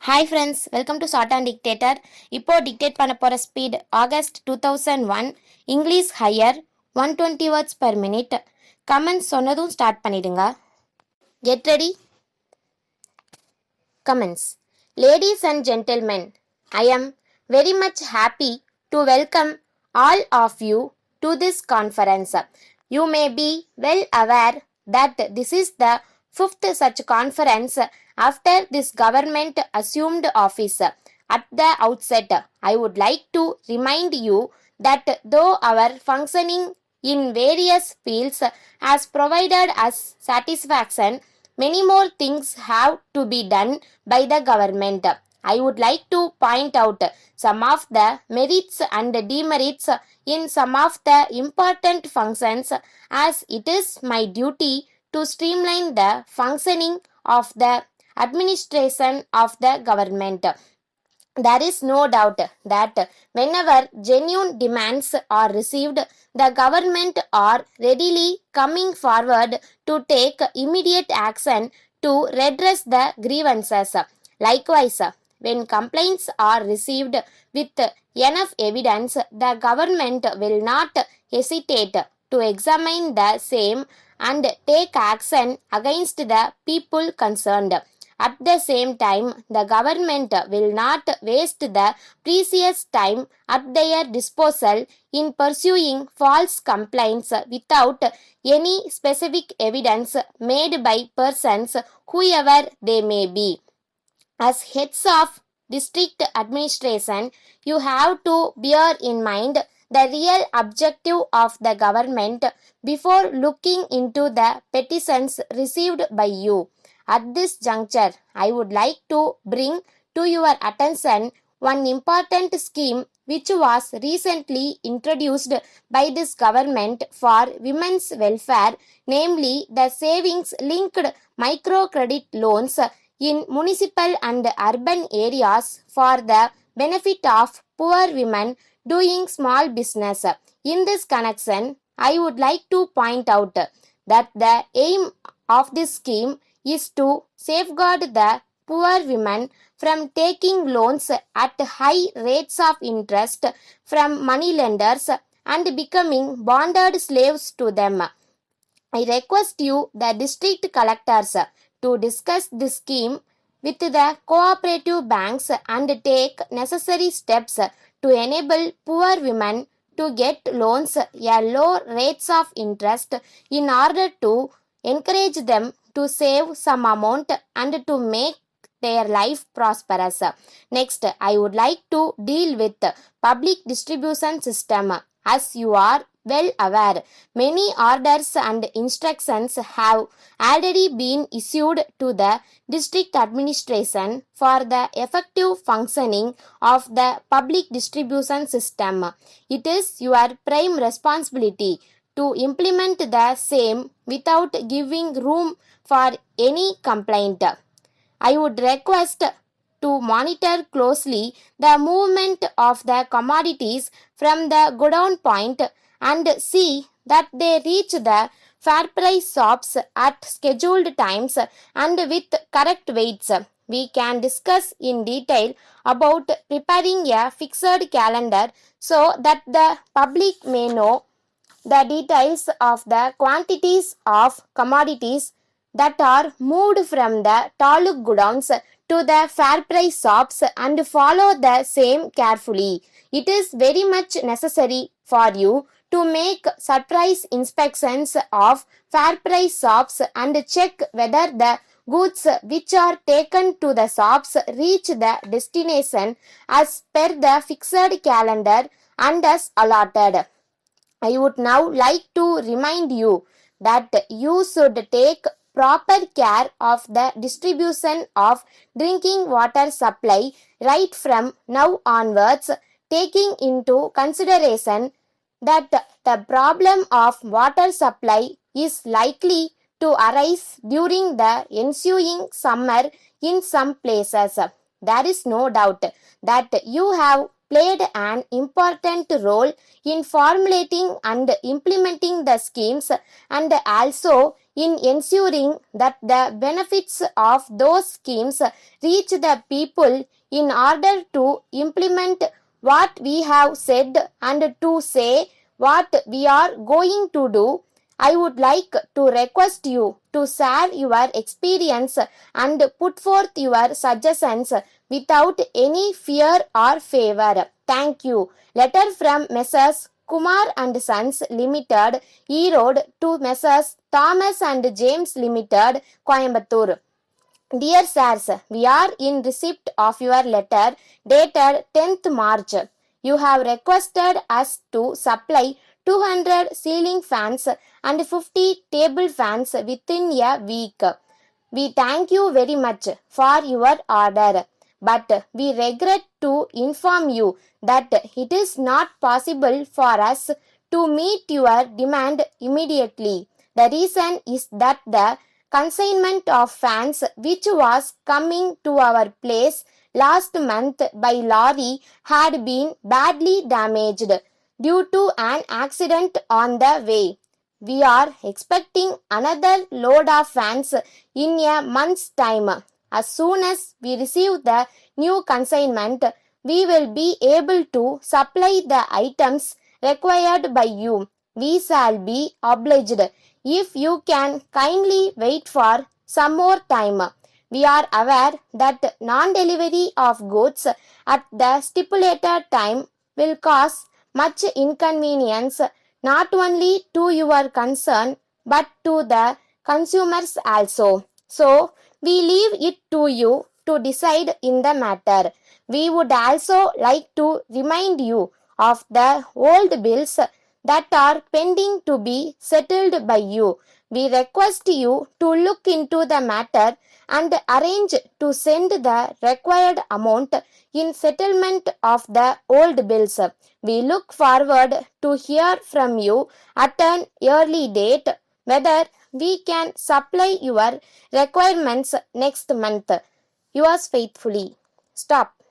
Hi friends, welcome to short and dictator. இப்போ dictate பண்ண போகிற speed August 2001 English higher 120 words per minute. Comments சொன்னதும் start பண்ணிடுங்க. Get ready. Comments. Ladies and gentlemen, I am very much happy to welcome all of you to this conference. You may be well aware that this is the fifth such conference after this government assumed office. At the outset, I would like to remind you that though our functioning in various fields has provided us satisfaction, many more things have to be done by the government. I would like to point out some of the merits and demerits in some of the important functions, as it is my duty to streamline the functioning of the administration of the government. There is no doubt that whenever genuine demands are received, the government are readily coming forward to take immediate action to redress the grievances. Likewise, when complaints are received with enough evidence, the government will not hesitate to examine the same and take action against the people concerned. At the same time, the government will not waste the precious time at their disposal in pursuing false complaints without any specific evidence made by persons, whoever they may be. As heads of district administration, you have to bear in mind the real objective of the government before looking into the petitions received by you. At this juncture, I would like to bring to your attention one important scheme which was recently introduced by this government for women's welfare, namely the savings linked microcredit loans in municipal and urban areas for the benefit of poor women doing small business. In this connection, I would like to point out that the aim of this scheme is to safeguard the poor women from taking loans at high rates of interest from moneylenders and becoming bonded slaves to them. I request you, the district collectors, to discuss this scheme with the cooperative banks and take necessary steps to enable poor women to get loans at low rates of interest in order to encourage them to save some amount and to make their life prosperous. Next, I would like to deal with public distribution system. As you are well aware, many orders and instructions have already been issued to the district administration for the effective functioning of the public distribution system. It is your prime responsibility to implement the same without giving room for any complaint. I would request to monitor closely the movement of the commodities from the godown point and see that they reach the fair price shops at scheduled times and with correct weights. We can discuss in detail about preparing a fixed calendar so that the public may know the details of the quantities of commodities that are moved from the taluk godowns to the fair price shops and follow the same carefully. It is very much necessary for you to make surprise inspections of fair price shops and check whether the goods which are taken to the shops reach the destination as per the fixed calendar and as allotted. I would now like to remind you that you should take proper care of the distribution of drinking water supply right from now onwards, taking into consideration that the problem of water supply is likely to arise during the ensuing summer in some places. There is no doubt that you have played an important role in formulating and implementing the schemes and also in ensuring that the benefits of those schemes reach the people in order to implement what we have said and to say what we are going to do. I would like to request you to share your experience and put forth your suggestions without any fear or favor. Thank you. Letter from Messrs. Kumar and Sons Limited, Erode to Messrs. Thomas and James Limited, Coimbatore. Dear sirs, we are in receipt of your letter dated 10th March. You have requested us to supply 200 ceiling fans and 50 table fans within a week. We thank you very much for your order, but we regret to inform you that it is not possible for us to meet your demand immediately. The reason is that the consignment of fans which was coming to our place last month by lorry had been badly damaged due to an accident on the way. We are expecting another load of fans in a month's time. As soon as we receive the new consignment, we will be able to supply the items required by you. We shall be obliged if you can kindly wait for some more time. We are aware that non-delivery of goods at the stipulated time will cause much inconvenience not only to your concern but to the consumers also. So, we leave it to you to decide in the matter. We would also like to remind you of the old bills that are pending to be settled by you. We request you to look into the matter and arrange to send the required amount in settlement of the old bills. We look forward to hear from you at an early date whether we can supply your requirements next month. Yours faithfully. Stop.